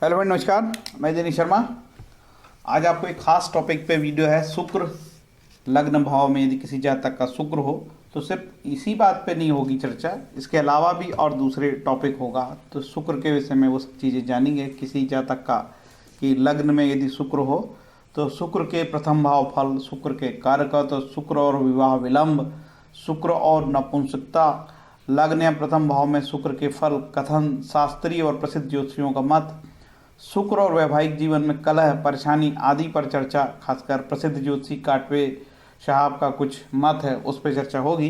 Hello भाई, नमस्कार। मैं दिनेश शर्मा। आज आपको एक खास टॉपिक पे वीडियो है। शुक्र लग्न भाव में यदि किसी जातक का शुक्र हो तो सिर्फ इसी बात पे नहीं होगी चर्चा, इसके अलावा भी और दूसरे टॉपिक होगा। तो शुक्र के विषय में वो सब चीज़ें जानेंगे। किसी जातक का कि लग्न में यदि शुक्र हो तो शुक्र के प्रथम भाव फल, शुक्र के कारक, तो शुक्र और विवाह विलंब, शुक्र और नपुंसकता, लग्न या प्रथम भाव में शुक्र के फल, कथन, शास्त्रीय और प्रसिद्ध ज्योतिषियों का मत, शुक्र और वैवाहिक जीवन में कलह परेशानी आदि पर चर्चा, खासकर प्रसिद्ध ज्योतिषी काटवे साहब का कुछ मत है, उस पर चर्चा होगी।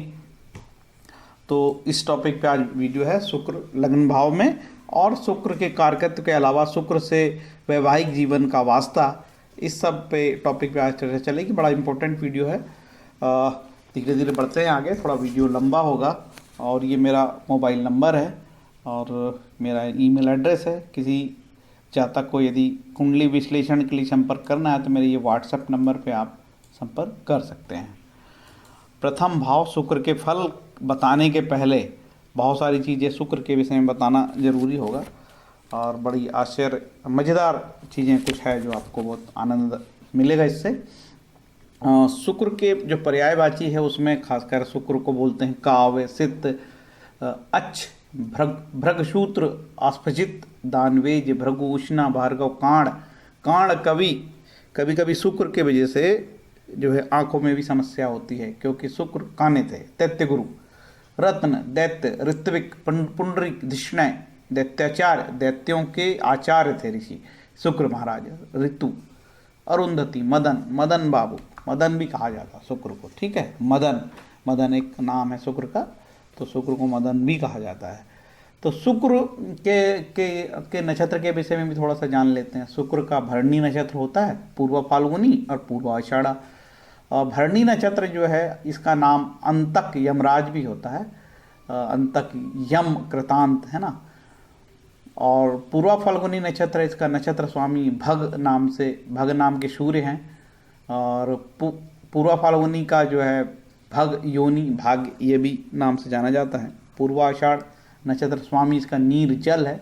तो इस टॉपिक पे आज वीडियो है, शुक्र लग्न भाव में और शुक्र के कारकत्व के अलावा शुक्र से वैवाहिक जीवन का वास्ता, इस सब पे टॉपिक पे आज चर्चा चलेगी। बड़ा इंपॉर्टेंट वीडियो है। धीरे धीरे बढ़ते हैं आगे, थोड़ा वीडियो लंबा होगा। और ये मेरा मोबाइल नंबर है और मेरा ईमेल एड्रेस है। किसी जातक को यदि कुंडली विश्लेषण के लिए संपर्क करना है तो मेरे ये व्हाट्सएप नंबर पे आप संपर्क कर सकते हैं। प्रथम भाव शुक्र के फल बताने के पहले बहुत सारी चीज़ें शुक्र के विषय में बताना जरूरी होगा और बड़ी आश्चर्य मज़ेदार चीज़ें कुछ है जो आपको बहुत आनंद मिलेगा इससे। शुक्र के जो पर्यायवाची है उसमें खासकर शुक्र को बोलते हैं काव्य, सित, अच्छ, भृगसूत्र, आस्फजित, दानवेज, भृगु, उष्णा, भार्गव, कांड। कांड कवि, कभी कभी शुक्र के वजह से जो है आंखों में भी समस्या होती है क्योंकि शुक्र काने थे। दैत्य गुरु, रत्न, दैत्य, ऋत्विक, पुंडरिक, धिष्णय, दैत्याचार्य, दैत्यों के आचार्य थे ऋषि शुक्र महाराज। ऋतु, अरुंधति, मदन, मदन बाबू, मदन भी कहा जाता शुक्र को, ठीक है। मदन, मदन एक नाम है शुक्र का, तो शुक्र को मदन भी कहा जाता है। तो शुक्र के नक्षत्र के विषय में भी थोड़ा सा जान लेते हैं। शुक्र का भरणी नक्षत्र होता है, पूर्व फाल्गुनी और पूर्व आषाढ़ा। और भरणी नक्षत्र जो है इसका नाम अंतक यमराज भी होता है, अंतक यम कृतांत है ना। और पूर्व फाल्गुनी नक्षत्र, इसका नक्षत्र स्वामी भग नाम से, भग नाम के सूर्य हैं। और पूर्व फाल्गुनी का जो है भग योनि भाग, ये भी नाम से जाना जाता है। पूर्वाषाढ़ नक्षत्र स्वामी इसका नीर जल है,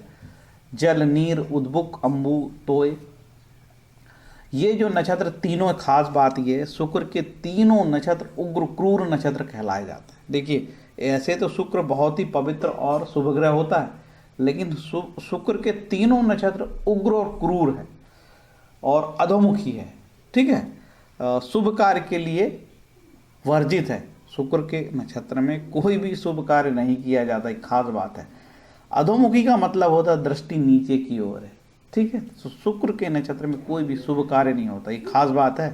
जल, नीर, उद्बुक, अम्बु, तोय। ये जो नक्षत्र तीनों, खास बात ये है शुक्र के तीनों नक्षत्र उग्र क्रूर नक्षत्र कहलाए जाते हैं। देखिए, ऐसे तो शुक्र बहुत ही पवित्र और शुभ ग्रह होता है, लेकिन शुक्र के तीनों नक्षत्र उग्र और क्रूर है और अधोमुखी है, ठीक है। शुभ कार्य के लिए वर्जित है। शुक्र के नक्षत्र में कोई भी शुभ कार्य नहीं किया जाता, एक खास बात है। अधोमुखी का मतलब होता है दृष्टि नीचे की ओर है, ठीक है। तो शुक्र के नक्षत्र में कोई भी शुभ कार्य नहीं होता, एक खास बात है,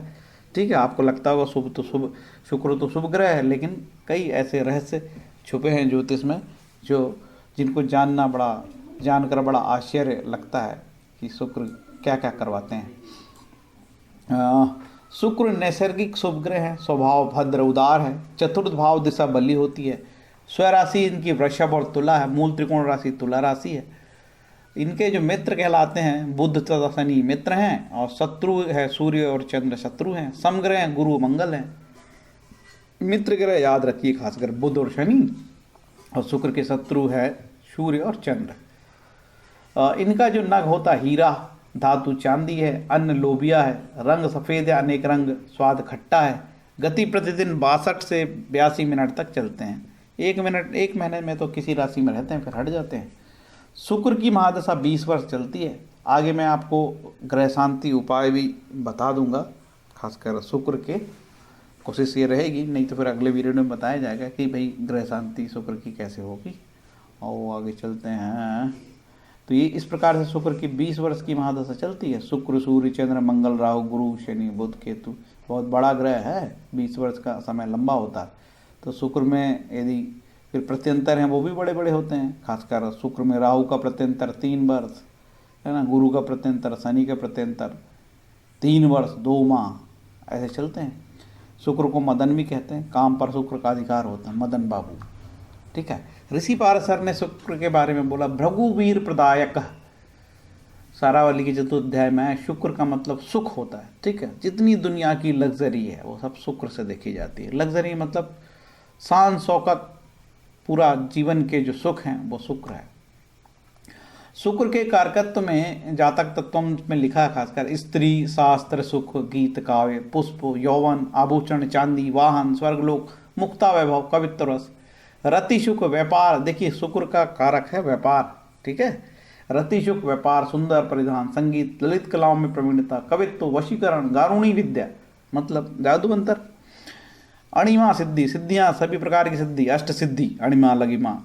ठीक है। आपको लगता होगा शुभ तो शुभ, शुक्र तो शुभ ग्रह है, लेकिन कई ऐसे रहस्य छुपे हैं ज्योतिष में जो जिनको जानकर बड़ा आश्चर्य लगता है कि शुक्र क्या क्या करवाते हैं। शुक्र नैसर्गिक शुभ ग्रह है, स्वभाव भद्र उदार है, चतुर्थ भाव दिशा बली होती है, स्वराशि इनकी वृषभ और तुला है, मूल त्रिकोण राशि तुला राशि है। इनके जो मित्र कहलाते हैं बुध तथा शनि मित्र हैं, और शत्रु है सूर्य और चंद्र शत्रु हैं। समग्रह हैं गुरु मंगल हैं। मित्र ग्रह याद रखिए खासकर बुध और शनि, और शुक्र के शत्रु है सूर्य और चंद्र। इनका जो नग होता है हीरा, धातु चांदी है, अन्न लोबिया है, रंग सफ़ेद है, अनेक रंग, स्वाद खट्टा है। गति प्रतिदिन 62 से 82 मिनट तक चलते हैं। एक महीने में तो किसी राशि में रहते हैं फिर हट जाते हैं। शुक्र की महादशा 20 वर्ष चलती है। आगे मैं आपको ग्रह शांति उपाय भी बता दूंगा, खासकर शुक्र के। कोशिश ये रहेगी, नहीं तो फिर अगले वीडियो में बताया जाएगा कि भाई ग्रह शांति शुक्र की कैसे होगी। और आगे चलते हैं। तो ये इस प्रकार से शुक्र की 20 वर्ष की महादशा चलती है। शुक्र, सूर्य, चंद्र, मंगल, राहु, गुरु, शनि, बुध, केतु, बहुत बड़ा ग्रह है, 20 वर्ष का समय लंबा होता है। तो शुक्र में यदि फिर प्रत्यंतर हैं वो भी बड़े बड़े होते हैं। खासकर शुक्र में राहु का प्रत्यंतर 3 वर्ष है ना, गुरु का प्रत्यंतर, शनि का प्रत्यंतर 3 वर्ष 2 माह ऐसे चलते हैं। शुक्र को मदन भी कहते हैं, काम पर शुक्र का अधिकार होता है, मदन बाबू, ठीक है। ऋषि पारशर ने शुक्र के बारे में बोला, भृगुवीर प्रदायक। सारावली के चतुर्ध्याय में शुक्र का मतलब सुख होता है, ठीक है। जितनी दुनिया की लग्जरी है वो सब शुक्र से देखी जाती है। लग्जरी मतलब शान शौकत, पूरा जीवन के जो सुख हैं वो शुक्र है। शुक्र के कारकत्व में जातक तत्व में लिखा है, खासकर स्त्री, शास्त्र, सुख, गीत, काव्य, पुष्प, यौवन, आभूषण, चांदी, वाहन, स्वर्गलोक, मुक्ता वैभव, कवित्व रस, रति सुख, व्यापार। देखिए शुक्र का कारक है व्यापार, ठीक है। रति सुख, व्यापार, सुंदर परिधान, संगीत, ललित कलाओं में प्रवीणता, कवित्व, वशीकरण, गारुणी विद्या मतलब जादू अंतर, अणिमा सिद्धि, सिद्धियां सभी प्रकार की सिद्धि, अष्ट सिद्धि, अणिमा लगिमा,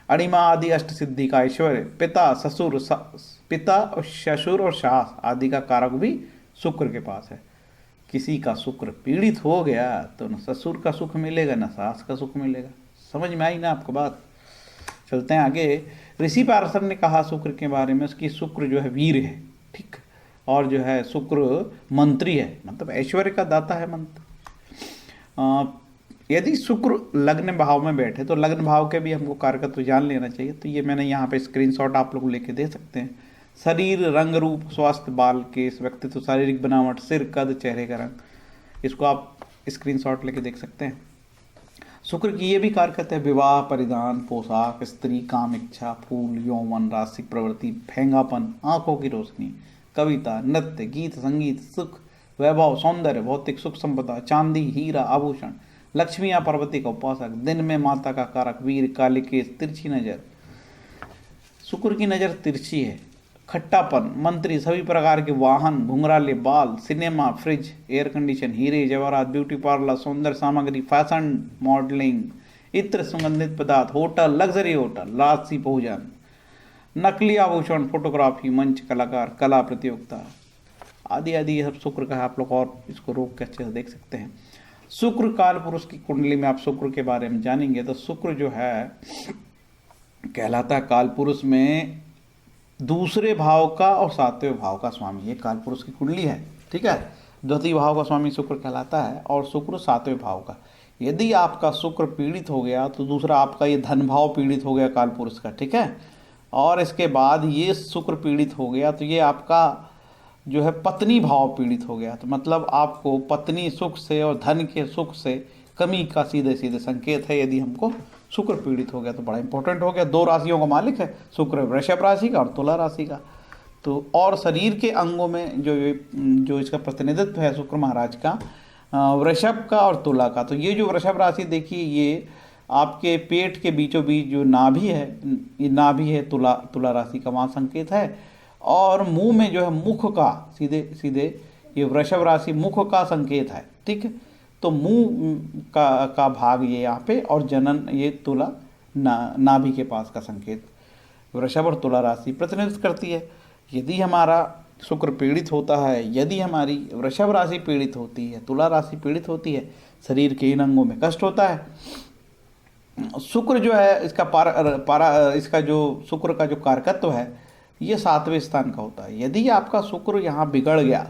अणिमा आदि अष्ट सिद्धि का ऐश्वर्य, पिता और ससुर और सास आदि का कारक भी शुक्र के पास है। किसी का शुक्र पीड़ित हो गया तो न ससुर का सुख मिलेगा न सास का सुख मिलेगा। समझ में आई ना आपको बात? चलते हैं आगे। ऋषि पार्शर ने कहा शुक्र के बारे में, उसकी शुक्र जो है वीर है, ठीक, और जो है शुक्र मंत्री है, मतलब ऐश्वर्य का दाता है मंत्र। यदि शुक्र लग्न भाव में बैठे तो लग्न भाव के भी हमको कारकत्व जान लेना चाहिए। तो ये मैंने यहाँ पे स्क्रीनशॉट आप लोग लेके दे सकते हैं। शरीर, रंग, रूप, स्वास्थ्य, बाल, केस, व्यक्तित्व, शारीरिक बनावट, सिर, कद, चेहरे का रंग, इसको आप स्क्रीनशॉट लेके देख सकते हैं। शुक्र की ये भी कारकत्व है विवाह, परिधान, पोशाक, स्त्री, काम, इच्छा, फूल, यौवन, रासिक प्रवृत्ति, फेंगापन, आंखों की रोशनी, कविता, नृत्य, गीत, संगीत, सुख, वैभव, सौंदर्य, भौतिक सुख संपदा, चांदी, हीरा, आभूषण, लक्ष्मी या पार्वती का उपासक, दिन में माता का कारक, वीर, काले केस, तिरछी नजर। शुक्र की नजर तिरछी है। खट्टापन, मंत्री, सभी प्रकार के वाहन, घुंघराले बाल, सिनेमा, फ्रिज, एयर कंडीशन, हीरे जवाहरात, ब्यूटी पार्लर, सौंदर्य सामग्री, फैशन, मॉडलिंग, इत्र, सुगंधित पदार्थ, होटल, लग्जरी होटल, राजसी भोजन, नकली आभूषण, फोटोग्राफी, मंच कलाकार, कला प्रतियोगिता आदि आदि, ये सब शुक्र का है। आप लोग और इसको रोक के अच्छे से देख सकते हैं। शुक्र काल पुरुष की कुंडली में आप शुक्र के बारे में जानेंगे तो शुक्र जो है कहलाता है काल पुरुष में दूसरे भाव का और सातवें भाव का स्वामी। ये काल पुरुष की कुंडली है, ठीक है। द्वितीय भाव का स्वामी शुक्र कहलाता है और शुक्र सातवें भाव का। यदि आपका शुक्र पीड़ित हो गया तो दूसरा आपका ये धन भाव पीड़ित हो गया काल पुरुष का, ठीक है। और इसके बाद ये शुक्र पीड़ित हो गया तो ये आपका जो है पत्नी भाव पीड़ित हो गया, तो मतलब आपको पत्नी सुख से और धन के सुख से कमी का सीधे सीधे संकेत है। यदि हमको शुक्र पीड़ित हो गया तो बड़ा इंपॉर्टेंट हो गया। दो राशियों का मालिक है शुक्र, वृषभ राशि का और तुला राशि का। तो और शरीर के अंगों में जो इसका प्रतिनिधित्व है शुक्र महाराज का, वृषभ का और तुला का। तो ये जो वृषभ राशि देखिए, ये आपके पेट के बीचों बीच जो नाभि है, ये नाभि है तुला राशि का वहाँ संकेत है। और मुंह में जो है मुख का सीधे सीधे ये वृषभ राशि मुख का संकेत है, ठीक है। तो मुंह का भाग ये यहाँ पे और जनन ये तुला नाभि के पास का संकेत वृषभ और तुला राशि प्रतिनिधित्व करती है। यदि हमारा शुक्र पीड़ित होता है, यदि हमारी वृषभ राशि पीड़ित होती है, तुला राशि पीड़ित होती है, शरीर के इन अंगों में कष्ट होता है। शुक्र जो है इसका इसका जो शुक्र का जो कारकत्व है ये सातवें स्थान का होता है। यदि आपका शुक्र यहाँ बिगड़ गया,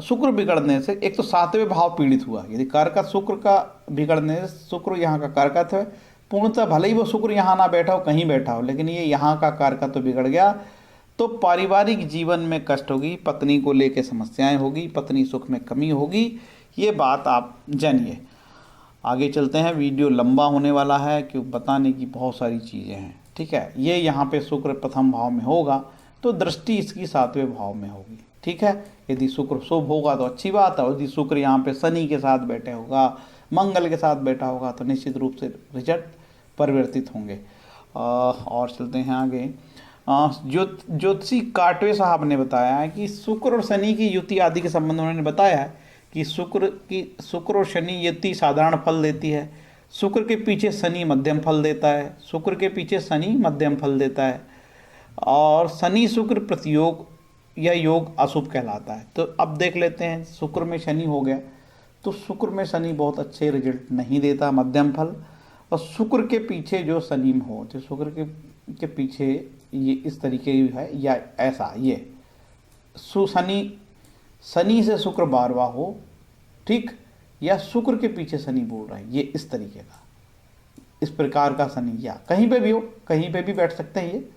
शुक्र बिगड़ने से एक तो सातवें भाव पीड़ित हुआ, यदि कारकत शुक्र का बिगड़ने से, शुक्र यहाँ का कारकत है पूर्णतः, भले ही वो शुक्र यहाँ ना बैठा हो कहीं बैठा हो, लेकिन ये यहाँ का कारकत तो बिगड़ गया तो पारिवारिक जीवन में कष्ट होगी, पत्नी को लेकर समस्याएं होगी, पत्नी सुख में कमी होगी। ये बात आप जानिए। आगे चलते हैं, वीडियो लंबा होने वाला है क्योंकि बताने की बहुत सारी चीज़ें हैं, ठीक है। ये यहाँ पे शुक्र प्रथम भाव में होगा तो दृष्टि इसकी सातवें भाव में होगी, ठीक है। यदि शुक्र शुभ होगा तो अच्छी बात है, और यदि शुक्र यहाँ पे शनि के साथ बैठे होगा, मंगल के साथ बैठा होगा तो निश्चित रूप से रिजल्ट परिवर्तित होंगे। और चलते हैं आगे। ज्योतिषी काटवे साहब ने बताया है कि शुक्र और शनि की युति आदि के संबंध में उन्होंने बताया है कि शुक्र और शनि युति साधारण फल देती है, शुक्र के पीछे शनि मध्यम फल देता है, शुक्र के पीछे शनि मध्यम फल देता है, और शनि शुक्र प्रतियोग या योग अशुभ कहलाता है। तो अब देख लेते हैं, शुक्र में शनि हो गया तो शुक्र में शनि बहुत अच्छे रिजल्ट नहीं देता, मध्यम फल। और शुक्र के पीछे जो शनि हो, तो शुक्र के पीछे ये इस तरीके है या ऐसा, ये शनि से शुक्र 12वां हो, ठीक, या शुक्र के पीछे शनि बोल रहा है, ये इस तरीके का, इस प्रकार का शनि, या कहीं पे भी हो, कहीं पे भी बैठ सकते हैं ये,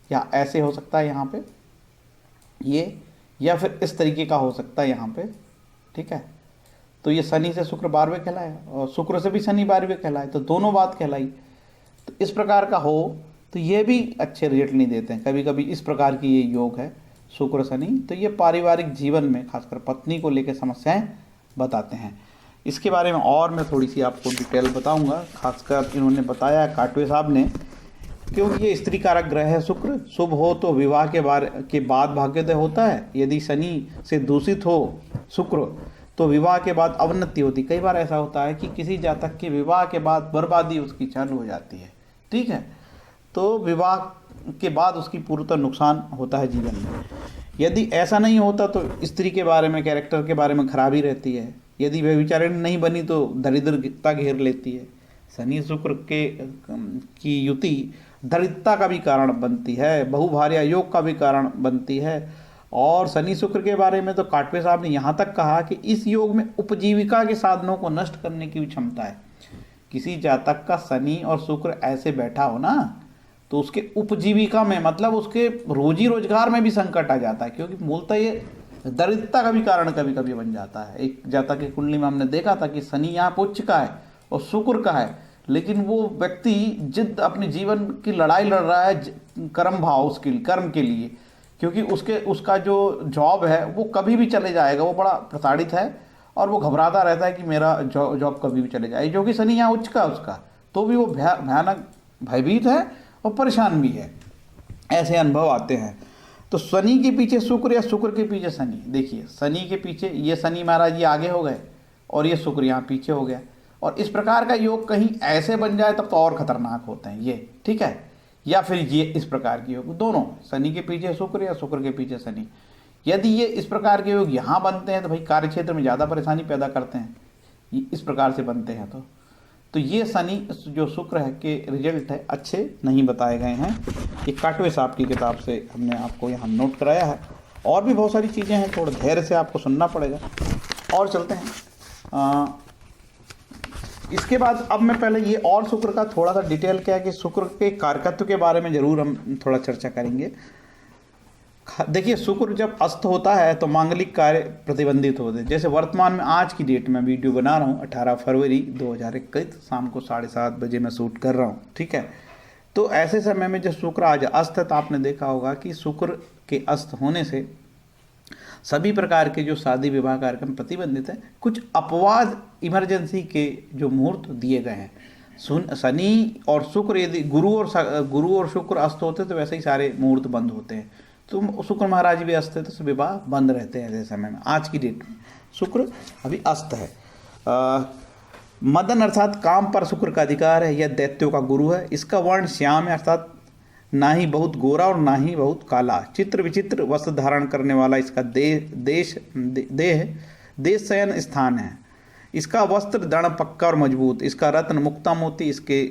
या ऐसे हो सकता है यहाँ पे ये, या फिर इस तरीके का हो सकता है यहाँ पे, ठीक है। तो ये शनि से शुक्र 12वें कहलाए और शुक्र से भी शनि 12वें कहलाए, तो दोनों बात कहलाई। तो इस प्रकार का हो तो ये भी अच्छे रिजल्ट नहीं देते हैं। कभी कभी इस प्रकार की ये योग है शुक्र शनि, तो ये पारिवारिक जीवन में खासकर पत्नी को लेकर समस्याएं बताते हैं। इसके बारे में और मैं थोड़ी सी आपको डिटेल बताऊंगा। खासकर इन्होंने बताया काटवे साहब ने, क्योंकि ये स्त्री कारक ग्रह है शुक्र, शुभ हो तो विवाह के बाद भाग्योदय होता है। यदि शनि से दूषित हो शुक्र तो विवाह के बाद अवनति होती। कई बार ऐसा होता है कि किसी जातक के विवाह के बाद बर्बादी उसकी चालू हो जाती है, ठीक है। तो विवाह के बाद उसकी पूर्णतः नुकसान होता है जीवन में। यदि ऐसा नहीं होता तो स्त्री के बारे में, कैरेक्टर के बारे में खराबी रहती है। यदि व्यभिचारिणी नहीं बनी तो दरिद्रता घेर लेती है। शनि शुक्र की युति दरिद्रता का भी कारण बनती है, बहुभार्या योग का भी कारण बनती है। और शनि शुक्र के बारे में तो काटवे साहब ने यहाँ तक कहा कि इस योग में उपजीविका के साधनों को नष्ट करने की भी क्षमता है। किसी जातक का शनि और शुक्र ऐसे बैठा हो ना, तो उसके उपजीविका में, मतलब उसके रोजी रोजगार में भी संकट आ जाता है, क्योंकि मूलतः ये दरिद्रता का भी कारण कभी कभी बन जाता है। एक जातक की कुंडली में हमने देखा था कि शनि यहाँ उच्च का है और शुक्र का है, लेकिन वो व्यक्ति जिद अपने जीवन की लड़ाई लड़ रहा है कर्म भाव, उसके कर्म के लिए, क्योंकि उसका जो जॉब है वो कभी भी चले जाएगा। वो बड़ा प्रताड़ित है और वो घबराता रहता है कि मेरा जॉब कभी भी चले जाए, जो कि शनि यहाँ उच्च का उसका, तो भी वो भयानक भयभीत है और परेशान भी है। ऐसे अनुभव आते हैं। तो शनि के पीछे शुक्र या शुक्र के पीछे शनि, देखिए शनि के पीछे ये शनि महाराज ये आगे हो गए और ये शुक्र यहाँ पीछे हो गया। और इस प्रकार का योग कहीं ऐसे बन जाए तब तो और खतरनाक होते हैं ये, ठीक है। या फिर ये इस प्रकार के योग, दोनों शनि के पीछे शुक्र या शुक्र के पीछे शनि, यदि ये इस प्रकार के योग यहाँ बनते हैं तो भाई कार्य क्षेत्र में ज़्यादा परेशानी पैदा करते हैं। इस प्रकार से बनते हैं तो ये शनि जो शुक्र है के रिजल्ट है अच्छे नहीं बताए गए हैं। ये काटवे साहब की किताब से हमने आपको यहाँ नोट कराया है। और भी बहुत सारी चीज़ें हैं, थोड़ा धैर्य से आपको सुनना पड़ेगा। और चलते हैं इसके बाद। अब मैं पहले ये और शुक्र का थोड़ा सा डिटेल क्या है कि शुक्र के कारकत्व के बारे में ज़रूर हम थोड़ा चर्चा करेंगे। देखिए शुक्र जब अस्त होता है तो मांगलिक कार्य प्रतिबंधित होते हैं। जैसे वर्तमान में आज की डेट में वीडियो बना रहा हूँ 18 फरवरी 2021 शाम को 7:30 बजे मैं शूट कर रहा हूँ, ठीक है। तो ऐसे समय में जब शुक्र आज अस्त है तो आपने देखा होगा कि शुक्र के अस्त होने से सभी प्रकार के जो शादी विवाह कार्यक्रम प्रतिबंधित है। कुछ अपवाद इमरजेंसी के जो मुहूर्त दिए गए हैं। शनि और शुक्र, यदि गुरु और शुक्र अस्त होते तो वैसे ही सारे मुहूर्त बंद होते हैं। तो शुक्र महाराज भी अस्त है तो विवाह बंद रहते हैं ऐसे समय में। आज की डेट में शुक्र अभी अस्त है। मदन अर्थात काम पर शुक्र का अधिकार है। यह दैत्यों का गुरु है। इसका वर्ण श्याम है, अर्थात ना ही बहुत गोरा और ना ही बहुत काला। चित्र विचित्र वस्त्र धारण करने वाला इसका देश शयन स्थान है। इसका वस्त्र दृढ़ पक्का और मजबूत। इसका रत्न मुक्ता मोती। इसके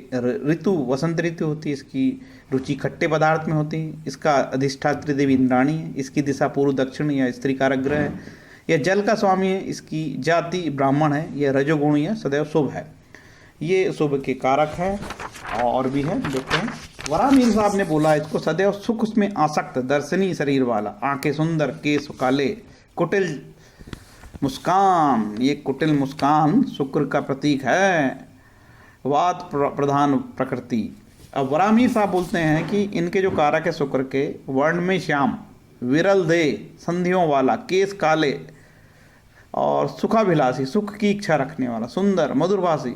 ऋतु वसंत ऋतु होती है। इसकी रुचि खट्टे पदार्थ में होती है। इसका अधिष्ठात्री देवी इंद्राणी है। इसकी दिशा पूर्व दक्षिण या स्त्री कारक ग्रह है। यह जल का स्वामी है। इसकी जाति ब्राह्मण है। यह रजोगुणी है, सदैव शुभ है। ये शुभ के कारक है। और भी है, देखते हैं। वरामीर साहब ने बोला इसको सदैव सुख में आसक्त, दर्शनी शरीर वाला, आंखें सुंदर, केस काले, कुटिल मुस्कान। ये कुटिल मुस्कान शुक्र का प्रतीक है। वात प्रधान प्रकृति। अब वरामीर साहब बोलते हैं कि इनके जो कारक है शुक्र के, वर्ण में श्याम, विरल देह, संधियों वाला, केस काले और सुखाभिलाषी, सुख की इच्छा रखने वाला, सुंदर, मधुरभाषी,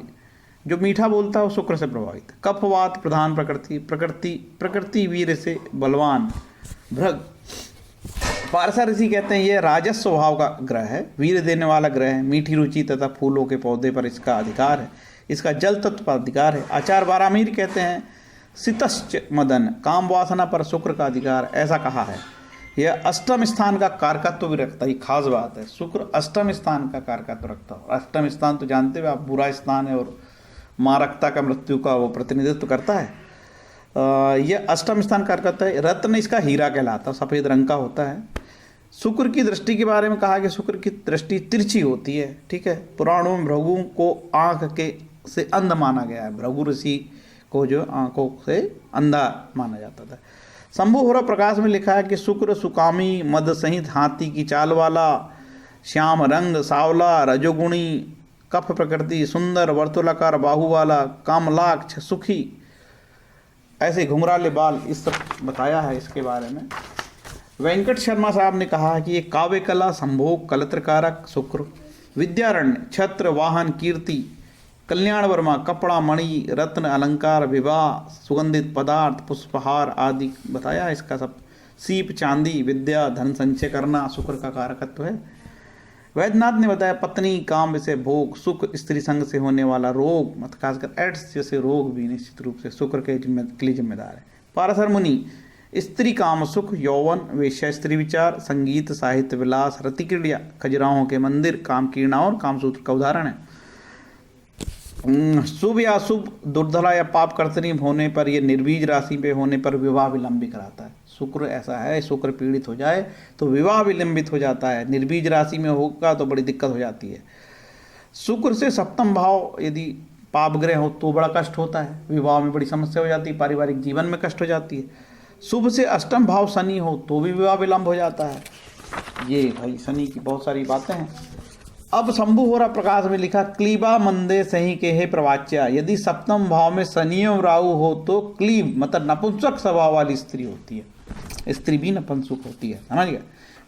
जो मीठा बोलता है वो शुक्र से प्रभावित। कफवात प्रधान प्रकृति वीर से बलवान, भृग। पारसा ऋषि कहते हैं ये राजस स्वभाव का ग्रह है, वीर देने वाला ग्रह है। मीठी रुचि तथा फूलों के पौधे पर इसका अधिकार है। इसका जल तत्व पर अधिकार है। आचार्य वारामीर कहते हैं सितश्च मदन, काम वासना पर शुक्र का अधिकार, ऐसा कहा है। यह अष्टम स्थान का कारकत्व भी रखता है। खास बात है, शुक्र अष्टम स्थान का कारकत्व रखता है। अष्टम स्थान तो जानते हो आप, बुरा स्थान है और मारकता का, मृत्यु का वो प्रतिनिधित्व करता है। यह अष्टम स्थान कारकत्व है। रत्न इसका हीरा कहलाता है, सफ़ेद रंग का होता है। शुक्र की दृष्टि के बारे में कहा कि शुक्र की दृष्टि तिरछी होती है, ठीक है। पुराणों में भृगु को आँख के से अंध माना गया है। भृगु ऋषि को जो आँखों से अंधा माना जाता था। शंभु होरा प्रकाश में लिखा है कि शुक्र सुकामी, मद सहित हाथी की चाल वाला, श्याम रंग, सावला, रजोगुणी, कफ प्रकृति, सुंदर, वर्तुलाकार बाहु वाला, कामलाक्ष, सुखी, ऐसे घुंघराले बाल, इस सब बताया है इसके बारे में। वेंकट शर्मा साहब ने कहा कि ये काव्य कला, संभोग, कलत्रकारक शुक्र, विद्यारण्य, छत्र, वाहन, कीर्ति, कल्याण वर्मा, कपड़ा, मणि, रत्न, अलंकार, विवाह, सुगंधित पदार्थ, पुष्पहार आदि बताया है इसका सब। सीप, चांदी, विद्या, धन संचय करना शुक्र का कारकत्व है। वैद्यनाथ ने बताया पत्नी, काम, विषय, भोग, सुख, स्त्री संग से होने वाला रोग, मत खासकर एड्स जैसे रोग भी निश्चित रूप से शुक्र के लिए जिम्मेदार है। पाराशर मुनि, स्त्री काम, सुख, यौवन, वेश्या, स्त्री विचार, संगीत, साहित्य, विलास, रतिक्रीड़ा, खजुराहों के मंदिर, काम कीर्णा और कामसूत्र का उदाहरण है। शुभ या अशुभ, दुर्धला या पाप कर्तनी होने पर, यह निर्बीज राशि पे होने पर विवाह विलंबित कराता है। शुक्र ऐसा है, शुक्र पीड़ित हो जाए तो विवाह विलंबित हो जाता है। निर्बीज राशि में होगा तो बड़ी दिक्कत हो जाती है। शुक्र से सप्तम भाव यदि पाप ग्रह हो तो बड़ा कष्ट होता है, विवाह में बड़ी समस्या हो जाती है, पारिवारिक जीवन में कष्ट हो जाती है। शुभ से अष्टम भाव शनि हो तो भी विवाह विलंब हो जाता है। ये भाई शनि की बहुत सारी बातें हैं। अब शंभु होरा प्रकाश में लिखा, क्लीबा मंदे सही के हे प्रवाच्या, यदि सप्तम भाव में शनि और राहु हो तो क्लीब मतलब नपुंसक स्वभाव वाली स्त्री होती है। स्त्री भी नपुंसक होती है, समझ गए।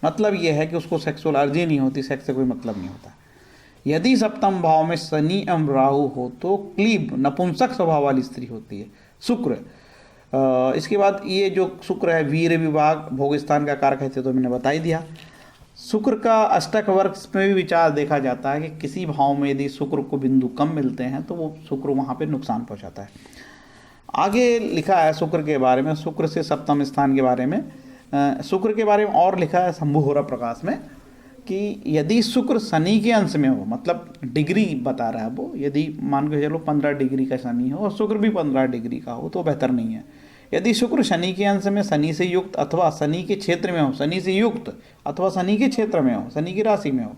मतलब यह है कि उसको सेक्सुअल अर्जी नहीं होती, सेक्स से कोई मतलब नहीं होता। यदि सप्तम भाव में शनि एवं राहु हो तो क्लीब नपुंसक स्वभाव वाली स्त्री होती है। शुक्र इसके बाद ये जो शुक्र है वीर विभाग भोग स्थान का कारक है, तो मैंने बता ही दिया। शुक्र का अष्टक वर्ग में भी विचार देखा जाता है कि किसी भाव में यदि शुक्र को बिंदु कम मिलते हैं तो वो शुक्र वहाँ पे नुकसान पहुँचाता है। आगे लिखा है शुक्र के बारे में, शुक्र से सप्तम स्थान के बारे में, शुक्र के बारे में और लिखा है शंभु होरा प्रकाश में कि यदि शुक्र शनि के अंश में हो, मतलब डिग्री बता रहा है वो, यदि मान के चलो 15 डिग्री का शनि हो और शुक्र भी 15 डिग्री का हो तो बेहतर नहीं है। यदि शुक्र शनि के अंश में शनि से युक्त अथवा शनि के क्षेत्र में हो, शनि से युक्त अथवा शनि के क्षेत्र में हो, शनि की राशि में हो,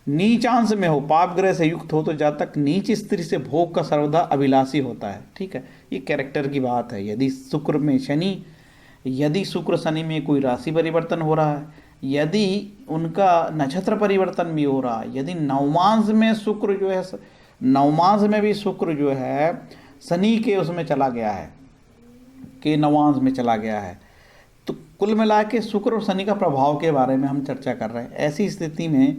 नीचांश में हो, पाप ग्रह से युक्त हो तो जातक नीच स्त्री से भोग का सर्वदा अभिलाषी होता है। ठीक है, ये कैरेक्टर की बात है। यदि शुक्र में शनि, यदि शुक्र शनि में कोई राशि परिवर्तन हो रहा है, यदि उनका नक्षत्र परिवर्तन भी हो रहा है, यदि नवमांश में शुक्र जो है, नवमांश में भी शुक्र जो है शनि के उसमें चला गया है, के नवांश में चला गया है, तो कुल मिला के शुक्र और शनि का प्रभाव के बारे में हम चर्चा कर रहे हैं। ऐसी स्थिति में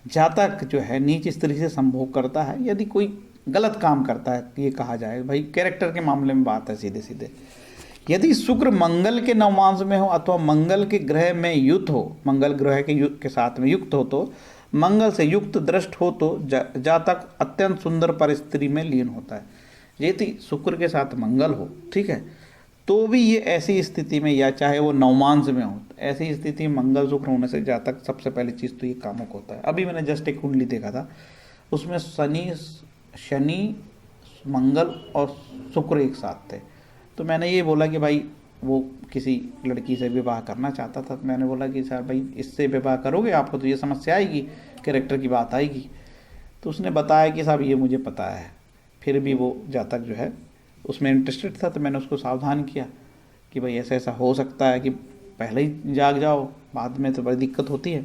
जातक जो है नीच स्त्री से संभोग करता है। यदि कोई गलत काम करता है, ये कहा जाए भाई कैरेक्टर के मामले में बात है सीधे सीधे। यदि शुक्र मंगल के नवमांश में हो अथवा मंगल के ग्रह में युक्त हो, मंगल ग्रह के साथ में युक्त हो तो, मंगल से युक्त दृष्ट हो तो जातक अत्यंत सुंदर परिस्थिति में लीन होता है। यदि शुक्र के साथ मंगल हो, ठीक है, तो भी ये ऐसी स्थिति में, या चाहे वो नवमांश में हो, ऐसी स्थिति में मंगल शुक्र होने से जातक सबसे पहली चीज़ तो ये कामुक होता है। अभी मैंने जस्ट एक कुंडली देखा था, उसमें शनि मंगल और शुक्र एक साथ थे, तो मैंने ये बोला कि भाई वो किसी लड़की से विवाह करना चाहता था, तो मैंने बोला कि सर भाई इससे विवाह करोगे आपको तो ये समस्या आएगी, कैरेक्टर की बात आएगी। तो उसने बताया कि साहब ये मुझे पता है, फिर भी वो जातक जो है उसमें इंटरेस्टेड था। तो मैंने उसको सावधान किया कि भाई ऐसा ऐसा हो सकता है कि पहले ही जाग जाओ, बाद में तो बड़ी दिक्कत होती है।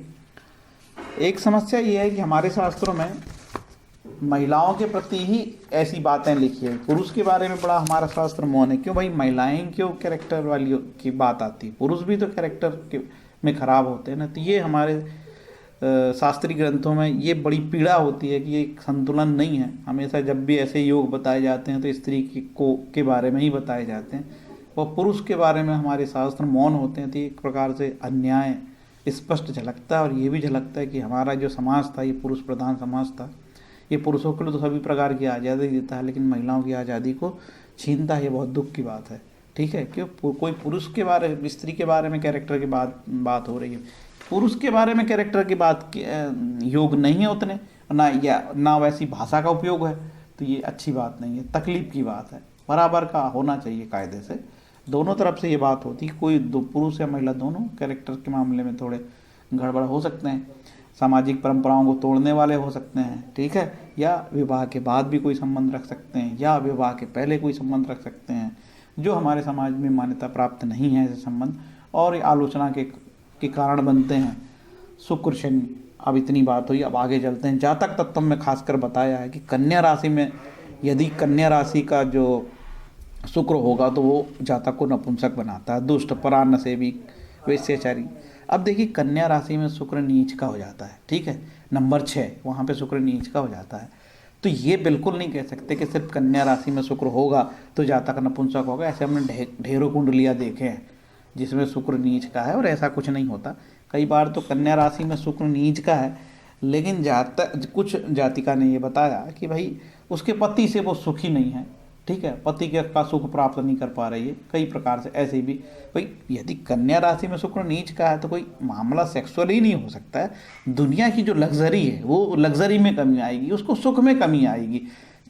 एक समस्या ये है कि हमारे शास्त्रों में महिलाओं के प्रति ही ऐसी बातें लिखी है, पुरुष के बारे में बड़ा हमारा शास्त्र मौन है। क्यों भाई, महिलाएं क्यों कैरेक्टर वाली की बात आती है, पुरुष भी तो कैरेक्टर में ख़राब होते हैं ना। तो ये हमारे शास्त्रीय ग्रंथों में ये बड़ी पीड़ा होती है कि ये संतुलन नहीं है। हमेशा जब भी ऐसे योग बताए जाते हैं तो स्त्री के बारे में ही बताए जाते हैं, और पुरुष के बारे में हमारे शास्त्र मौन होते हैं। तो एक प्रकार से अन्याय स्पष्ट झलकता है, और ये भी झलकता है कि हमारा जो समाज था ये पुरुष प्रधान समाज था। ये पुरुषों के लिए तो सभी प्रकार की आज़ादी देता है, लेकिन महिलाओं की आज़ादी को छीनता है। ये बहुत दुख की बात है। ठीक है, क्यों कोई पुरुष के बारे, स्त्री के बारे में कैरेक्टर की बात हो रही है, पुरुष के बारे में कैरेक्टर की बात योग नहीं है उतने, ना वैसी भाषा का उपयोग है, तो ये अच्छी बात नहीं है, तकलीफ की बात है। बराबर का होना चाहिए कायदे से, दोनों तरफ से ये बात होती है। कोई दो पुरुष या महिला दोनों कैरेक्टर के मामले में थोड़े गड़बड़ हो सकते हैं, सामाजिक परंपराओं को तोड़ने वाले हो सकते हैं, ठीक है, या विवाह के बाद भी कोई संबंध रख सकते हैं, या विवाह के पहले कोई संबंध रख सकते हैं, जो हमारे समाज में मान्यता प्राप्त नहीं है ऐसे संबंध, और आलोचना के कारण बनते हैं। शुक्र शनि, अब इतनी बात हुई, अब आगे चलते हैं। जातक तत्व में खासकर बताया है कि कन्या राशि में, यदि कन्या राशि का जो शुक्र होगा तो वो जातक को नपुंसक बनाता है, दुष्ट, परान्न सेवी, वेश्याचारी। अब देखिए कन्या राशि में शुक्र नीच का हो जाता है, ठीक है, नंबर 6 वहाँ पे शुक्र नीच का हो जाता है। तो ये बिल्कुल नहीं कह सकते कि सिर्फ कन्या राशि में शुक्र होगा तो जातक नपुंसक होगा। ऐसे हमने ढेरों कुंडलियाँ देखे हैं जिसमें शुक्र नीच का है और ऐसा कुछ नहीं होता। कई बार तो कन्या राशि में शुक्र नीच का है, लेकिन जातक कुछ जातिका ने ये बताया कि भाई उसके पति से वो सुखी नहीं है, ठीक है, पति के का सुख प्राप्त नहीं कर पा रही है, कई प्रकार से ऐसे भी। भाई यदि कन्या राशि में शुक्र नीच का है तो कोई मामला सेक्सुअल ही नहीं हो सकता है। दुनिया की जो लग्जरी है वो लग्जरी में कमी आएगी, उसको सुख में कमी आएगी।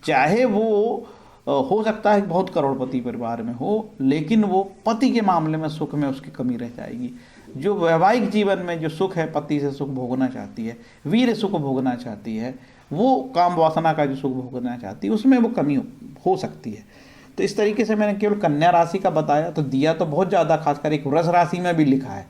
चाहे वो हो सकता है बहुत करोड़पति परिवार में हो, लेकिन वो पति के मामले में सुख में उसकी कमी रह जाएगी। जो वैवाहिक जीवन में जो सुख है, पति से सुख भोगना चाहती है, वीर सुख भोगना चाहती है, वो काम वासना का जो सुख भोगना चाहती है, उसमें वो कमी हो सकती है। तो इस तरीके से मैंने केवल कन्या राशि का बताया, तो दिया तो बहुत ज़्यादा, खासकर एक वृष राशि में भी लिखा है,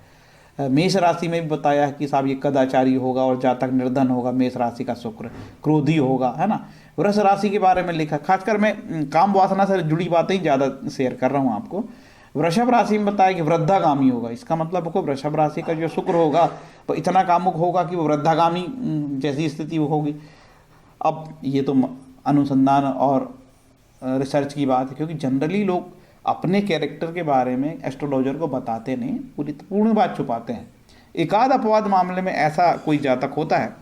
मेष राशि में भी बताया है कि साहब ये कदाचारी होगा और जातक निर्धन होगा, मेष राशि का शुक्र क्रोधी होगा, है ना। वृष राशि के बारे में लिखा, खासकर मैं काम वासना से जुड़ी बातें ही ज़्यादा शेयर कर रहा हूँ आपको। वृषभ राशि में बताया कि वृद्धागामी होगा, इसका मतलब देखो वृषभ राशि का जो शुक्र होगा तो इतना कामुक होगा कि वो वृद्धागामी जैसी स्थिति होगी। अब ये तो अनुसंधान और रिसर्च की बात है, क्योंकि जनरली लोग अपने कैरेक्टर के बारे में एस्ट्रोलॉजर को बताते नहीं, पूरी पूर्ण बात छुपाते हैं। एकाध अपवाद मामले में ऐसा कोई जातक होता है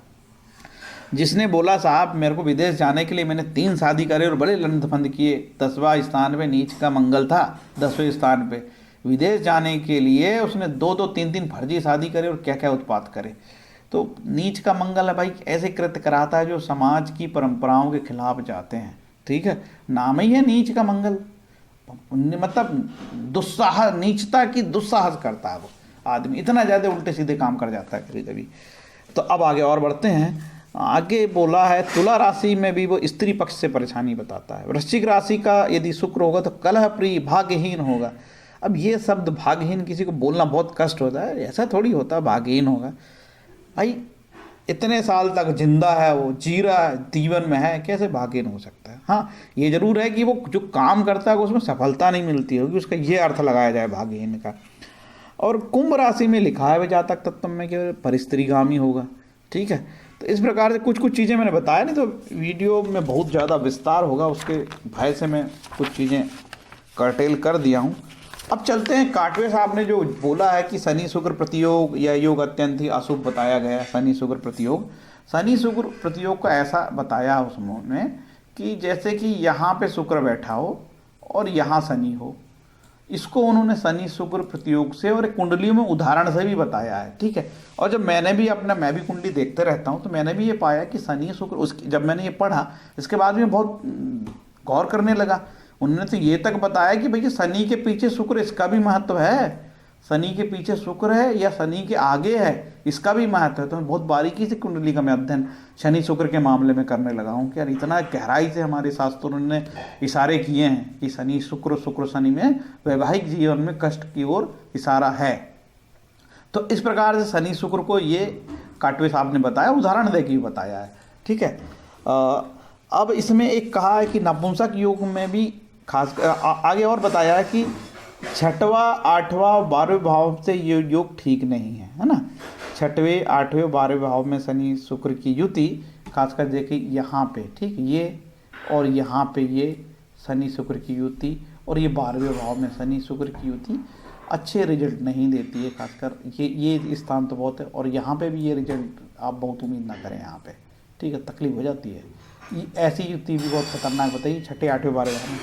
जिसने बोला साहब मेरे को विदेश जाने के लिए मैंने 3 शादी करे और बड़े लंदफंद किए, 10वां स्थान पे नीच का मंगल था, 10वें स्थान पे विदेश जाने के लिए उसने 2-2 3-3 फर्जी शादी करे और क्या क्या उत्पात करे। तो नीच का मंगल है भाई, ऐसे कृत्य कराता है जो समाज की परंपराओं के खिलाफ जाते हैं, ठीक है, नाम ही है नीच का मंगल, मतलब दुस्साहस, नीचता की दुस्साहस करता है वो आदमी, इतना ज़्यादा उल्टे सीधे काम कर जाता है कभी कभी। तो अब आगे और बढ़ते हैं। आगे बोला है तुला राशि में भी वो स्त्री पक्ष से परेशानी बताता है। वृश्चिक राशि का यदि शुक्र होगा तो कलह प्रिय, भाग्यहीन होगा। अब ये शब्द भाग्यहीन किसी को बोलना बहुत कष्ट होता है, ऐसा थोड़ी होता भाग्यहीन होगा भाई, इतने साल तक जिंदा है, वो जी रहा है, जीवन में है, कैसे भाग्यहीन हो सकता है। हाँ ये जरूर है कि वो जो काम करता है उसमें सफलता नहीं मिलती होगी, उसका ये अर्थ लगाया जाए भाग्यहीन का। और कुंभ राशि में लिखा है वे जातक तत्व में कि परिस्त्रीगामी होगा, ठीक है। तो इस प्रकार से कुछ कुछ चीज़ें मैंने बताया, नहीं तो वीडियो में बहुत ज़्यादा विस्तार होगा, उसके भय से मैं कुछ चीज़ें कर्टेल कर दिया हूँ। अब चलते हैं, काटवे साहब ने जो बोला है कि शनि शुक्र प्रतियोग या योग अत्यंत ही अशुभ बताया गया है। शनि शुक्र प्रतियोग, शनि शुक्र प्रतियोग को ऐसा बताया उसमें कि जैसे कि यहाँ पे शुक्र बैठा हो और यहाँ शनि हो, इसको उन्होंने शनि शुक्र प्रतियोग से और एक कुंडलियों में उदाहरण से भी बताया है, ठीक है। और जब मैंने भी मैं भी कुंडली देखते रहता हूँ, तो मैंने भी ये पाया कि शनि शुक्र, उसकी जब मैंने ये पढ़ा इसके बाद में बहुत गौर करने लगा। उन्होंने तो ये तक बताया कि भैया शनि के पीछे शुक्र, इसका भी महत्व है, शनि के पीछे शुक्र है या शनि के आगे है, इसका भी महत्व है। तो मैं बहुत बारीकी से कुंडली का मैं अध्ययन शनि शुक्र के मामले में करने लगा हूँ कि यार इतना गहराई से हमारे शास्त्रों ने इशारे किए हैं कि शनि शुक्र शनि में वैवाहिक जीवन में कष्ट की ओर इशारा है। तो इस प्रकार से शनि शुक्र को ये काटवे साहब ने बताया, उदाहरण दे के बताया है, ठीक है। अब इसमें एक कहा है कि नपुंसक योग में भी खास आगे और बताया है कि 6वां 8वां 12वें भाव से ये योग ठीक नहीं है ना। 6वें 8वें 12वें भाव में शनि शुक्र की युति, खासकर देखिए यहाँ पे, ठीक, ये और यहाँ पे ये शनि शुक्र की युति, और ये 12वें भाव में शनि शुक्र की युति अच्छे रिजल्ट नहीं देती है। खासकर ये स्थान तो बहुत है, और यहाँ पे भी ये रिजल्ट आप बहुत उम्मीद ना करें यहाँ पे, ठीक है, तकलीफ हो जाती है। ये ऐसी युति भी बहुत खतरनाक बताइए 6, 8, 12 में।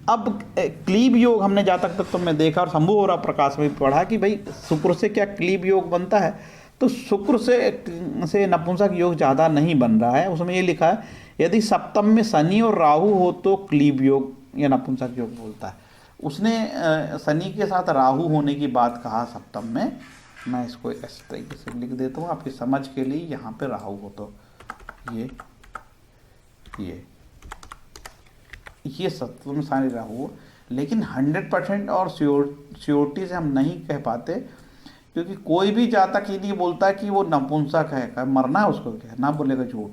अब क्लीब योग हमने जातक तत्व में देखा और शंभु और प्रकाश में पढ़ा कि भाई शुक्र से क्या क्लीब योग बनता है, तो शुक्र से नपुंसक योग ज़्यादा नहीं बन रहा है। उसमें ये लिखा है यदि सप्तम में शनि और राहु हो तो क्लीब योग या नपुंसक योग बोलता है। उसने शनि के साथ राहु होने की बात कहा सप्तम में, मैं इसको इस तरीके से लिख देता हूँ आपकी समझ के लिए। यहाँ पे राहु हो तो ये सत्व में सारे राहु, लेकिन 100% और श्योरिटी से हम नहीं कह पाते, क्योंकि कोई भी जातक ये नहीं बोलता कि वो नपुंसक है, मरना है उसको क्या, ना बोलेगा झूठ,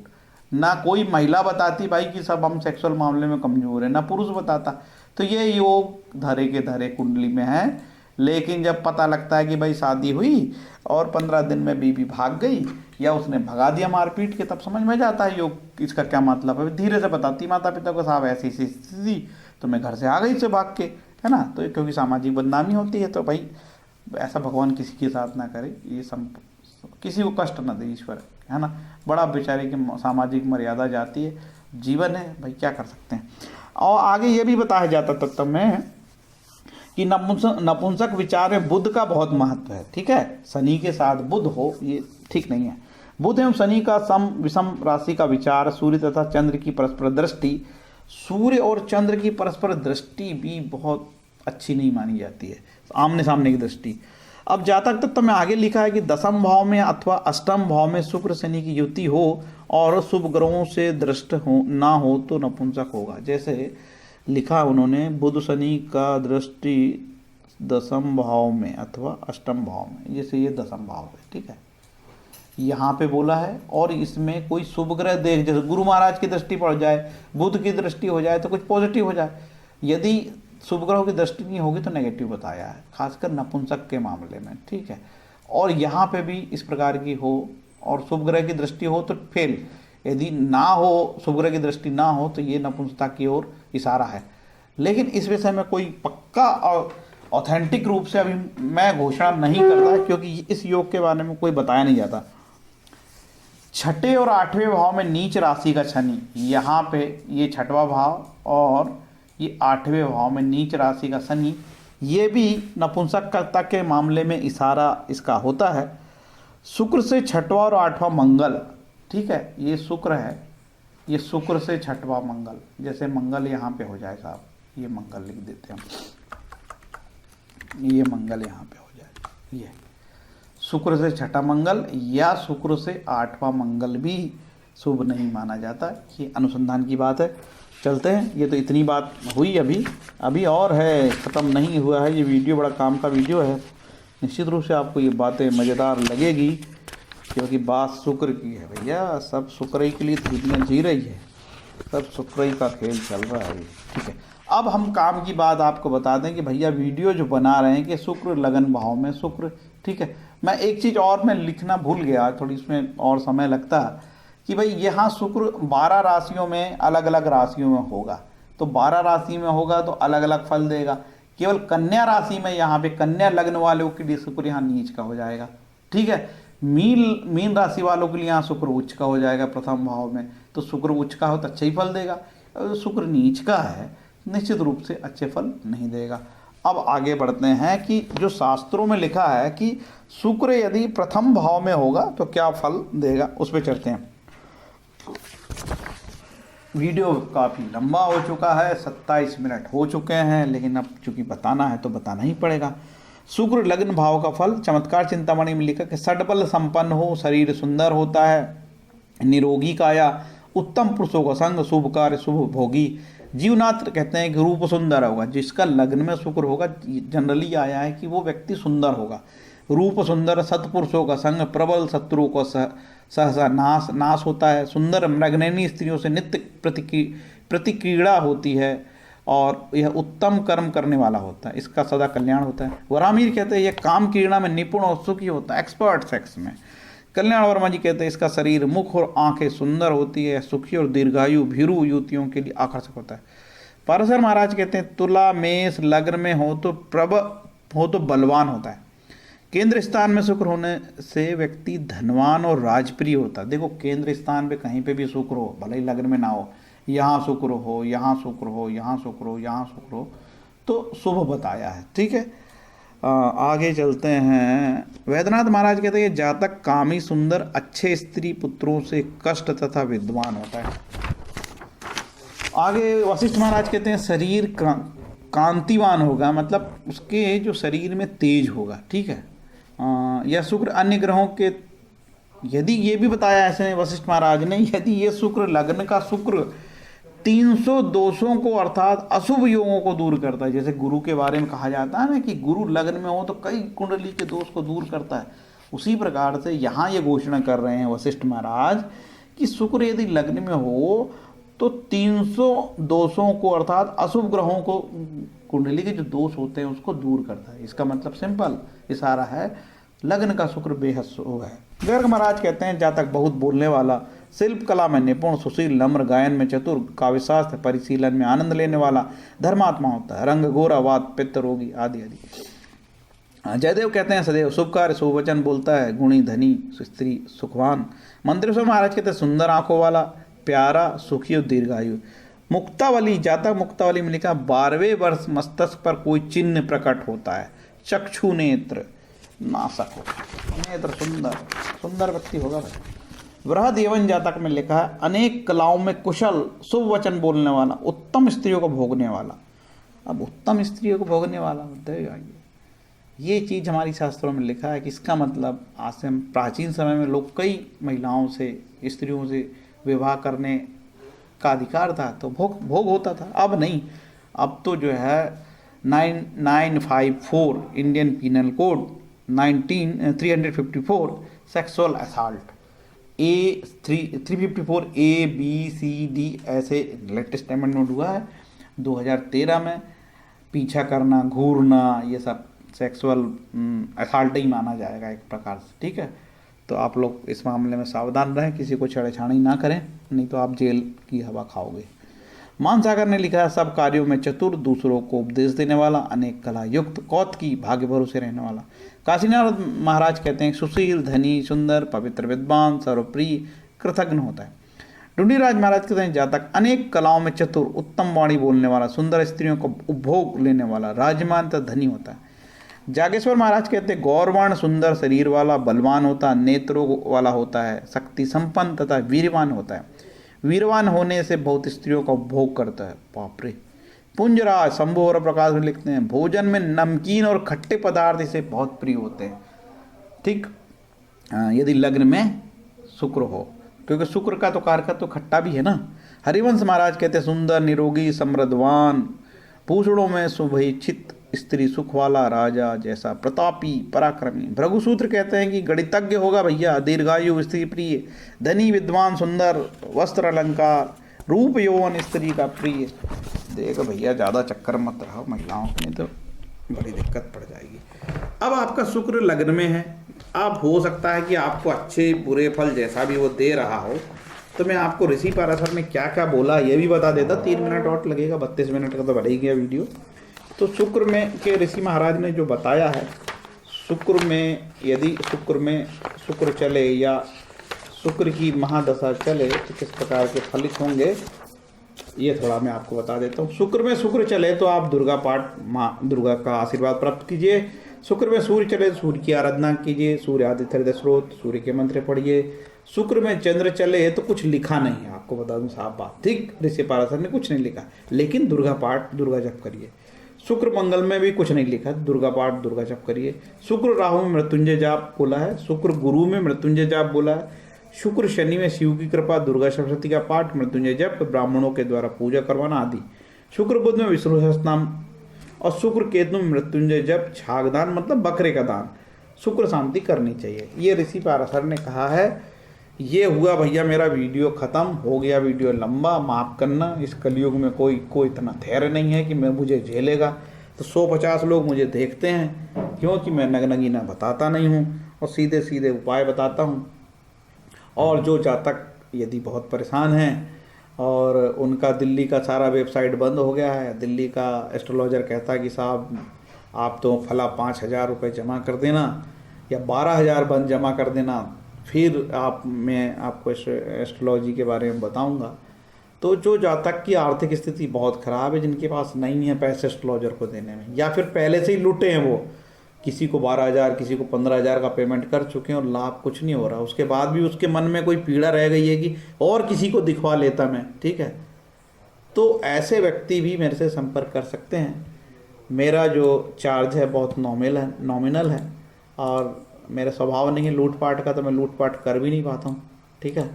ना कोई महिला बताती भाई कि सब हम सेक्सुअल मामले में कमज़ोर है, ना पुरुष बताता। तो ये योग धरे के धरे कुंडली में है। लेकिन जब पता लगता है कि भाई शादी हुई और 15 दिन में बीवी भाग गई या उसने भगा दिया मारपीट के, तब समझ में जाता है योग इसका क्या मतलब है। धीरे से बताती माता पिता को, साहब ऐसी ऐसी स्थिति, तो मैं घर से आ गई से भाग के, है ना। तो क्योंकि सामाजिक बदनामी होती है, तो भाई ऐसा भगवान किसी के साथ ना करे, ये किसी को कष्ट ना दे ईश्वर, है ना। बड़ा बेचारे की सामाजिक मर्यादा जाती है, जीवन है भाई, क्या कर सकते हैं। और आगे ये भी बताया जाता तत्व में कि नपुंसक विचार में बुध का बहुत महत्व है, ठीक है। शनि के साथ बुध हो ये ठीक नहीं है। बुध एवं शनि का सम विषम राशि का विचार, सूर्य तथा चंद्र की परस्पर दृष्टि, सूर्य और चंद्र की परस्पर दृष्टि भी बहुत अच्छी नहीं मानी जाती है, आमने सामने की दृष्टि। अब जातक तत्व में आगे लिखा है कि दसम भाव में अथवा अष्टम भाव में शुक्र शनि की युति हो और शुभ ग्रहों से दृष्ट हो ना हो तो नपुंसक होगा। जैसे लिखा उन्होंने, बुध शनि का दृष्टि दसम भाव में अथवा अष्टम भाव में, जैसे ये दसम भाव है, ठीक है, यहाँ पे बोला है। और इसमें कोई शुभ ग्रह देख, जैसे गुरु महाराज की दृष्टि पड़ जाए, बुध की दृष्टि हो जाए तो कुछ पॉजिटिव हो जाए। यदि शुभ ग्रहों की दृष्टि नहीं होगी तो नेगेटिव बताया है, खासकर नपुंसक के मामले में, ठीक है। और यहाँ पे भी इस प्रकार की हो और शुभ ग्रह की दृष्टि हो तो फेल, यदि ना हो, शुभ ग्रह की दृष्टि ना हो तो ये नपुंसकता की ओर इशारा है। लेकिन इस विषय में कोई पक्का और ऑथेंटिक रूप से अभी मैं घोषणा नहीं करता, क्योंकि इस योग के बारे में कोई बताया नहीं जाता। छठे और आठवें भाव में नीच राशि का शनि, यहाँ पे ये छठवां भाव और ये आठवें भाव में नीच राशि का शनि, ये भी नपुंसकता के मामले में इशारा इसका होता है। शुक्र से छठवां और आठवां मंगल, ठीक है, ये शुक्र है, ये शुक्र से छठवां मंगल, जैसे मंगल यहाँ पे हो जाए साहब, ये मंगल लिख देते हैं हम, ये मंगल यहाँ पे हो जाए, ये शुक्र से छठा मंगल या शुक्र से आठवां मंगल भी शुभ नहीं माना जाता। ये अनुसंधान की बात है। चलते हैं, ये तो इतनी बात हुई, अभी और है, ख़त्म नहीं हुआ है ये वीडियो, बड़ा काम का वीडियो है। निश्चित रूप से आपको ये बातें मज़ेदार लगेगी, क्योंकि बात शुक्र की है भैया, सब शुक्र ही के लिए दुनिया जी रही है, सब शुक्र ही का खेल चल रहा है, ठीक है। अब हम काम की बात आपको बता दें कि भैया वीडियो जो बना रहे हैं कि शुक्र लगन भाव में शुक्र, ठीक है। मैं एक चीज़ और मैं लिखना भूल गया, थोड़ी इसमें और समय लगता कि भाई यहाँ शुक्र 12 राशियों में अलग अलग राशियों में होगा, तो 12 राशि में होगा तो अलग अलग फल देगा। केवल कन्या राशि में यहाँ पे कन्या लग्न वालों के लिए शुक्र यहाँ नीच का हो जाएगा, ठीक है। मीन राशि वालों के लिए यहाँ शुक्र उच्च का हो जाएगा प्रथम भाव में, तो शुक्र उच्च का हो तो अच्छा ही फल देगा। शुक्र नीच का है, निश्चित रूप से अच्छे फल नहीं देगा। अब आगे बढ़ते हैं कि जो शास्त्रों में लिखा है कि शुक्र यदि प्रथम भाव में होगा तो क्या फल देगा, उस पर चलते हैं। वीडियो काफ़ी लंबा हो चुका है, 27 मिनट हो चुके हैं, लेकिन अब चूंकि बताना है तो बताना ही पड़ेगा। शुक्र लग्न भाव का फल, चमत्कार चिंतामणि में लिखा कि षड्बल संपन्न हो, शरीर सुंदर होता है, निरोगी काया, उत्तम पुरुषों का संग, शुभ कार्य शुभ भोगी, जीवनात्र कहते हैं कि रूप सुंदर होगा। जिसका लग्न में शुक्र होगा, जनरली आया है कि वो व्यक्ति सुंदर होगा, रूप सुंदर, सत्पुरुषों का संग, प्रबल शत्रुओं का सहसा नाश होता है, सुंदर मृगनयनी स्त्रियों से नित्य प्रतिक्रीड़ा होती है और यह उत्तम कर्म करने वाला होता है, इसका सदा कल्याण होता है। वरामीर कहते हैं यह काम क्रीड़ा में निपुण और सुखी होता है, एक्सपर्ट सेक्स में। कल्याण वर्मा जी कहते हैं इसका शरीर, मुख और आंखें सुंदर होती है, सुखी और दीर्घायु भीरू युवतियों के लिए आकर्षक होता है। पाराशर महाराज कहते हैं तुला मेष लग्न में हो तो बलवान होता है। केंद्र स्थान में शुक्र होने से व्यक्ति धनवान और राजप्रिय होता है। देखो केंद्र स्थान पे कहीं पे भी शुक्र हो, भले ही लग्न में ना हो, यहाँ शुक्र हो, यहाँ शुक्र हो, यहाँ शुक्र हो, यहाँ शुक्र हो, तो शुभ बताया है, ठीक है। आगे चलते हैं। वैद्यनाथ महाराज कहते हैं ये जातक कामी सुंदर अच्छे स्त्री पुत्रों से कष्ट तथा विद्वान होता है। आगे वशिष्ठ महाराज कहते हैं शरीर कांतिवान होगा, मतलब उसके जो शरीर में तेज होगा, ठीक है। यह शुक्र अन्य ग्रहों के, यदि ये भी बताया ऐसे वशिष्ठ महाराज ने, यदि ये शुक्र लग्न का शुक्र 300 दोषों को अर्थात अशुभ योगों को दूर करता है, जैसे गुरु के बारे में कहा जाता है ना कि गुरु लग्न में हो तो कई कुंडली के दोष को दूर करता है, उसी प्रकार से यहाँ ये घोषणा कर रहे हैं वशिष्ठ महाराज कि शुक्र यदि लग्न में हो तो 300 दोषों को अर्थात अशुभ ग्रहों को, कुंडली के जो दोष होते हैं उसको दूर करता है। इसका मतलब सिंपल इशारा है, लग्न का शुक्र बेहद शुभ है। गर्ग महाराज कहते हैं जातक बहुत बोलने वाला, शिल्प कला में निपुण, सुशील, नम्र, गायन में चतुर, काव्यशास्त्र परिशीलन में आनंद लेने वाला, धर्मात्मा होता है, रंग गोरा, वात पित्त रोगी आदि आदि। जयदेव कहते हैं सदैव शुभ कार्य शुभ वचन बोलता है, गुणी, धनी, स्त्री, सुखवान। मंत्रेश्वर महाराज कहते हैं सुंदर आंखों वाला, प्यारा, सुखी और दीर्घायु। मुक्तावली, जातक मुक्तावली में लिखा 12वें वर्ष मस्तक पर कोई चिन्ह प्रकट होता है, चक्षु नेत्र नासक हो, नेत्र सुंदर सुंदर व्यक्ति होगा भाई। वृहद यवन जातक में लिखा है अनेक कलाओं में कुशल, शुभ वचन बोलने वाला, उत्तम स्त्रियों को भोगने वाला। अब उत्तम स्त्रियों को भोगने वाला होता है ये चीज़ हमारी शास्त्रों में लिखा है कि इसका मतलब आज से हम प्राचीन समय में लोग कई महिलाओं से, स्त्रियों से विवाह करने का अधिकार था तो भोग होता था। अब नहीं, अब तो जो है 9954 Indian penal code 354 sexual assault A354 ABCD ऐसे लेटेस्ट अमेंडमेंट हुआ है 2013 में। पीछा करना, घूरना, ये सब सेक्सुअल असॉल्ट ही माना जाएगा एक प्रकार से, ठीक है। तो आप लोग इस मामले में सावधान रहें, किसी को छेड़छाड़ी ना करें, नहीं तो आप जेल की हवा खाओगे। मानसागर ने लिखा है सब कार्यों में चतुर, दूसरों को उपदेश देने वाला, अनेक कला युक्त, कौतकी, भाग्य भरोसे रहने वाला। काशीनाथ महाराज कहते हैं सुशील, धनी, सुंदर, पवित्र, विद्वान, सर्वप्रिय, कृतज्ञ होता है। ढूंढीराज महाराज कहते हैं जातक अनेक कलाओं में चतुर, उत्तम वाणी बोलने वाला, सुंदर स्त्रियों को उपभोग लेने वाला, राज्यमान तथा धनी होता है। जागेश्वर महाराज कहते हैं गौरवान, सुंदर शरीर वाला, बलवान होता है, नेत्रों वाला होता है, शक्ति संपन्न तथा वीरवान होता है। वीरवान होने से बहुत स्त्रियों का उपभोग करता है। बाप रे। पुंजराज शंभु और प्रकाश में लिखते हैं भोजन में नमकीन और खट्टे पदार्थ इसे बहुत प्रिय होते हैं, ठीक। यदि लग्न में शुक्र हो, क्योंकि शुक्र का तो कारक तो खट्टा भी है ना। हरिवंश महाराज कहते हैं सुंदर, निरोगी, समृद्धवान, पूछड़ों में शुभेच्छित स्त्री, सुख वाला, राजा जैसा, प्रतापी, पराक्रमी। भृगुसूत्र कहते हैं कि गणितज्ञ होगा भैया, दीर्घायु, स्त्री प्रिय, धनी, विद्वान, सुंदर, वस्त्र अलंकार, रूप यौवन स्त्री का प्रिय। देखो भैया ज़्यादा चक्कर मत रहो महिलाओं की, नहीं तो बड़ी दिक्कत पड़ जाएगी। अब आपका शुक्र लग्न में है, अब हो सकता है कि आपको अच्छे बुरे फल जैसा भी वो दे रहा हो। तो मैं आपको ऋषि पाराशर ने क्या क्या बोला ये भी बता देता। 3 मिनट और लगेगा, 32 मिनट का तो बढ़ ही गया वीडियो। तो शुक्र में के ऋषि महाराज ने जो बताया है, शुक्र में यदि शुक्र चले या शुक्र की महादशा चले तो किस प्रकार के फलित होंगे ये थोड़ा मैं आपको बता देता हूँ। शुक्र में शुक्र चले तो आप दुर्गा पाठ, माँ दुर्गा का आशीर्वाद प्राप्त कीजिए। शुक्र में सूर्य चले तो सूर्य की आराधना कीजिए, सूर्य आदित्य हृदय स्रोत, सूर्य के मंत्र पढ़िए। शुक्र में चंद्र चले तो कुछ लिखा नहीं है, आपको बता दूं साफ बात, ठीक। ऋषि पाराशर ने कुछ नहीं लिखा, लेकिन दुर्गा पाठ, दुर्गा जप करिए। शुक्र मंगल में भी कुछ नहीं लिखा, दुर्गा पाठ, दुर्गा जप करिए। शुक्र राहु में मृत्युंजय जाप बोला है, शुक्र गुरु में मृत्युंजय जाप बोला है। शुक्र शनि में शिव की कृपा, दुर्गा सप्तशती का पाठ, मृत्युंजय जप, ब्राह्मणों के द्वारा पूजा करवाना आदि। शुक्र बुध में विष्णु सहस्त्रनाम और शुक्र केतु में मृत्युंजय जप, छागदान मतलब बकरे का दान, शुक्र शांति करनी चाहिए। ये ऋषि पाराशर ने कहा है। ये हुआ भैया मेरा वीडियो ख़त्म हो गया, वीडियो लंबा, माफ़ करना। इस कलयुग में कोई इतना धैर्य नहीं है कि मैं मुझे झेलेगा। तो 150 लोग मुझे देखते हैं क्योंकि मैं नगनगीना बताता नहीं हूँ और सीधे सीधे उपाय बताता हूँ। और जो जातक यदि बहुत परेशान हैं और उनका दिल्ली का सारा वेबसाइट बंद हो गया है, दिल्ली का एस्ट्रोलॉजर कहता है कि साहब आप तो फला 5,000 रुपये जमा कर देना या 12,000 बंद जमा कर देना, फिर मैं आपको एस्ट्रोलॉजी के बारे में बताऊंगा। तो जो जातक की आर्थिक स्थिति बहुत ख़राब है, जिनके पास नहीं है पैसे एस्ट्रोलॉजर को देने में, या फिर पहले से ही लूटे हैं, वो किसी को 12,000 किसी को 15,000 का पेमेंट कर चुके हैं और लाभ कुछ नहीं हो रहा, उसके बाद भी उसके मन में कोई पीड़ा रह गई है कि और किसी को दिखवा लेता मैं, ठीक है। तो ऐसे व्यक्ति भी मेरे से संपर्क कर सकते हैं। मेरा जो चार्ज है बहुत नॉमिनल है और मेरा स्वभाव नहीं है लूटपाट का, तो मैं लूटपाट कर भी नहीं पाता हूँ, ठीक है।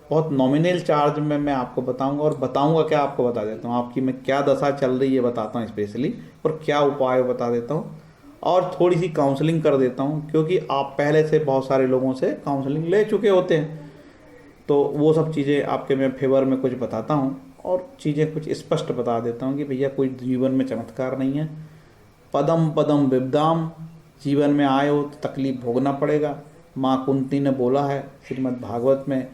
बहुत नॉमिनल चार्ज में मैं आपको बताऊंगा और बताऊंगा क्या, आपको बता देता हूँ आपकी मैं क्या दशा चल रही है बताता हूँ स्पेशली, और क्या उपाय बता देता हूँ, और थोड़ी सी काउंसलिंग कर देता हूँ, क्योंकि आप पहले से बहुत सारे लोगों से काउंसलिंग ले चुके होते हैं। तो वो सब चीज़ें आपके मैं फेवर में कुछ बताता हूँ और चीज़ें कुछ स्पष्ट बता देता हूँ कि भैया कोई जीवन में चमत्कार नहीं है। पदम पदम विपदाम, जीवन में आए हो तो तकलीफ भोगना पड़ेगा। माँ कुंती ने बोला है श्रीमद् भागवत में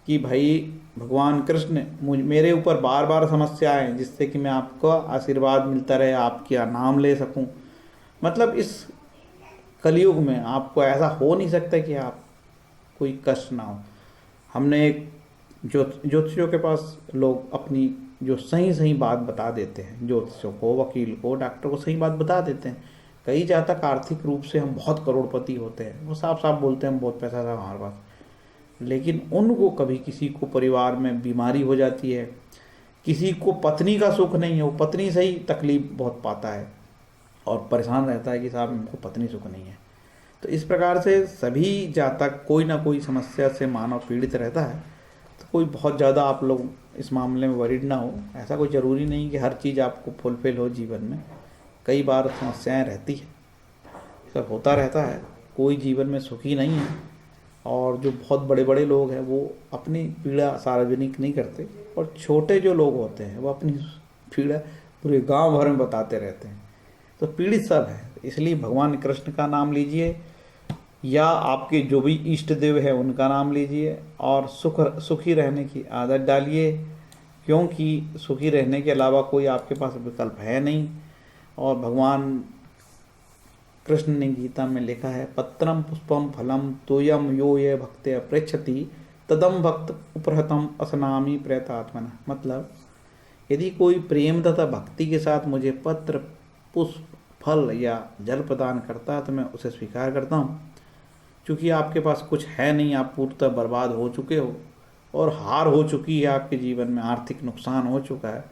कि भाई भगवान कृष्ण मेरे ऊपर बार बार समस्या आए जिससे कि मैं आपको आशीर्वाद मिलता रहे, आपका नाम ले सकूं। मतलब इस कलयुग में आपको ऐसा हो नहीं सकता कि आप कोई कष्ट ना हो। हमने एक ज्योतिषियों के पास लोग अपनी जो सही सही बात बता देते हैं, ज्योतिषियों को, वकील को, डॉक्टर को सही बात बता देते हैं। कई जातक आर्थिक रूप से हम बहुत करोड़पति होते हैं, वो साफ साफ बोलते हैं हम बहुत पैसा था हमारे पास, लेकिन उनको कभी किसी को परिवार में बीमारी हो जाती है, किसी को पत्नी का सुख नहीं है, वो पत्नी से ही तकलीफ बहुत पाता है और परेशान रहता है कि साहब हमको पत्नी सुख नहीं है। तो इस प्रकार से सभी जातक कोई ना कोई समस्या से मानव पीड़ित रहता है। तो कोई बहुत ज़्यादा आप लोग इस मामले में वरीड ना हो। ऐसा कोई ज़रूरी नहीं कि हर चीज़ आपको फुलफिल हो जीवन में, कई बार समस्याएं रहती है, सब होता रहता है। कोई जीवन में सुखी नहीं है। और जो बहुत बड़े बड़े लोग हैं वो अपनी पीड़ा सार्वजनिक नहीं करते, और छोटे जो लोग होते हैं वो अपनी पीड़ा पूरे गांव भर में बताते रहते हैं। तो पीड़ित सब है। इसलिए भगवान कृष्ण का नाम लीजिए या आपके जो भी इष्ट देव है उनका नाम लीजिए और सुखी रहने की आदत डालिए, क्योंकि सुखी रहने के अलावा कोई आपके पास विकल्प है नहीं। और भगवान कृष्ण ने गीता में लिखा है, पत्रम पुष्पम फलम तोयम यो ये भक्ते अप्रेक्षति तदम भक्त उपहतम असनामी प्रेतात्मना। मतलब यदि कोई प्रेम तथा भक्ति के साथ मुझे पत्र, पुष्प, फल या जल प्रदान करता है तो मैं उसे स्वीकार करता हूँ। क्योंकि आपके पास कुछ है नहीं, आप पूर्णतः बर्बाद हो चुके हो और हार हो चुकी है आपके जीवन में, आर्थिक नुकसान हो चुका है,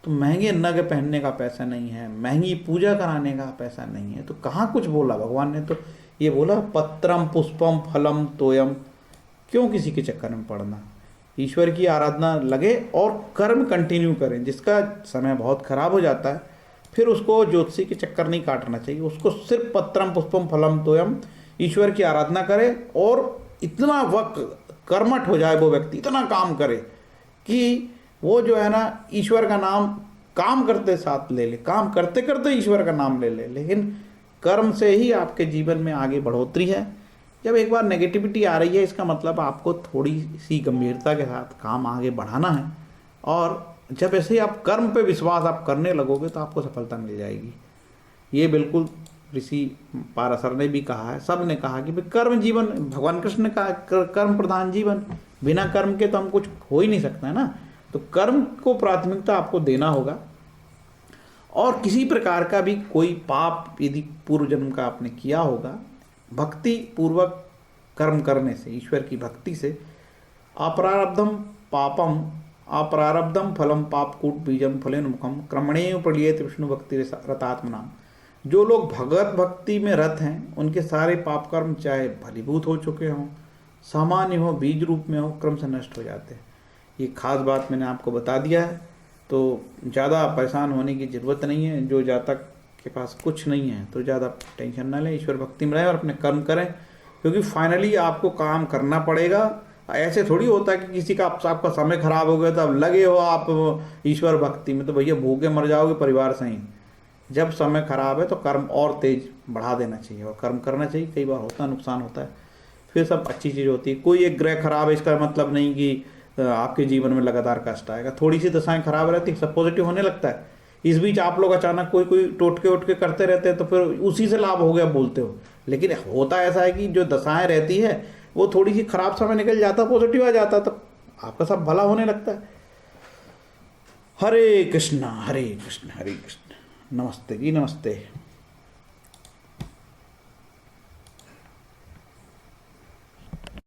तो महंगे नग पहनने का पैसा नहीं है, महंगी पूजा कराने का पैसा नहीं है, तो कहाँ कुछ बोला भगवान ने? तो ये बोला पत्रम पुष्पम फलम तोयम। क्यों किसी के चक्कर में पड़ना? ईश्वर की आराधना लगे और कर्म कंटिन्यू करें। जिसका समय बहुत खराब हो जाता है फिर उसको ज्योतिषी के चक्कर नहीं काटना चाहिए, उसको सिर्फ पत्रम पुष्पम फलम तोयम ईश्वर की आराधना करे और इतना वक्त कर्मठ हो जाए वो व्यक्ति, इतना काम करे कि वो जो है ना ईश्वर का नाम काम करते साथ ले ले, काम करते करते ईश्वर का नाम ले ले। लेकिन कर्म से ही आपके जीवन में आगे बढ़ोतरी है। जब एक बार नेगेटिविटी आ रही है इसका मतलब आपको थोड़ी सी गंभीरता के साथ काम आगे बढ़ाना है, और जब ऐसे ही आप कर्म पे विश्वास आप करने लगोगे तो आपको सफलता मिल जाएगी। ये बिल्कुल ऋषि पाराशर ने भी कहा है, सब ने कहा कि भाई कर्म जीवन, भगवान कृष्ण ने कहा कर्म प्रधान जीवन, बिना कर्म के तो हम कुछ हो ही नहीं सकता है ना। तो कर्म को प्राथमिकता आपको देना होगा। और किसी प्रकार का भी कोई पाप यदि पूर्व जन्म का आपने किया होगा, भक्ति पूर्वक कर्म करने से, ईश्वर की भक्ति से, अप्रारब्धम पापम अप्रारब्धम फलम पापकूट बीजम फलेन मुखम क्रमणेव प्रलियेत विष्णु भक्ति रतात्मनाम। जो लोग भगवत भक्ति में रत हैं उनके सारे पाप कर्म चाहे फलीभूत हो चुके हों, सामान्य हो, बीज रूप में हो, क्रम से नष्ट हो जाते हैं। ये खास बात मैंने आपको बता दिया है, तो ज़्यादा परेशान होने की ज़रूरत नहीं है। जो जातक के पास कुछ नहीं है तो ज़्यादा टेंशन ना लें, ईश्वर भक्ति में रहें और अपने कर्म करें, क्योंकि फाइनली आपको काम करना पड़ेगा। ऐसे थोड़ी होता है कि किसी का आपका समय खराब हो गया तो अब लगे हो आप ईश्वर भक्ति में, तो भैया भूखे मर जाओगे परिवार सही। जब समय खराब है तो कर्म और तेज बढ़ा देना चाहिए और कर्म करना चाहिए। कई बार होता है, नुकसान होता है, फिर सब अच्छी चीज़ होती है। कोई एक ग्रह खराब है इसका मतलब नहीं कि आपके जीवन में लगातार कष्ट आएगा। थोड़ी सी दशाएं खराब रहती है सब पॉजिटिव होने लगता है। इस बीच आप लोग अचानक कोई टोटके करते रहते हैं तो फिर उसी से लाभ हो गया बोलते हो, लेकिन होता ऐसा है कि जो दशाएं रहती है वो थोड़ी सी खराब समय निकल जाता, पॉजिटिव आ जाता, तो आपका सब भला होने लगता है। हरे कृष्णा हरे कृष्ण हरे कृष्ण। नमस्ते जी, नमस्ते।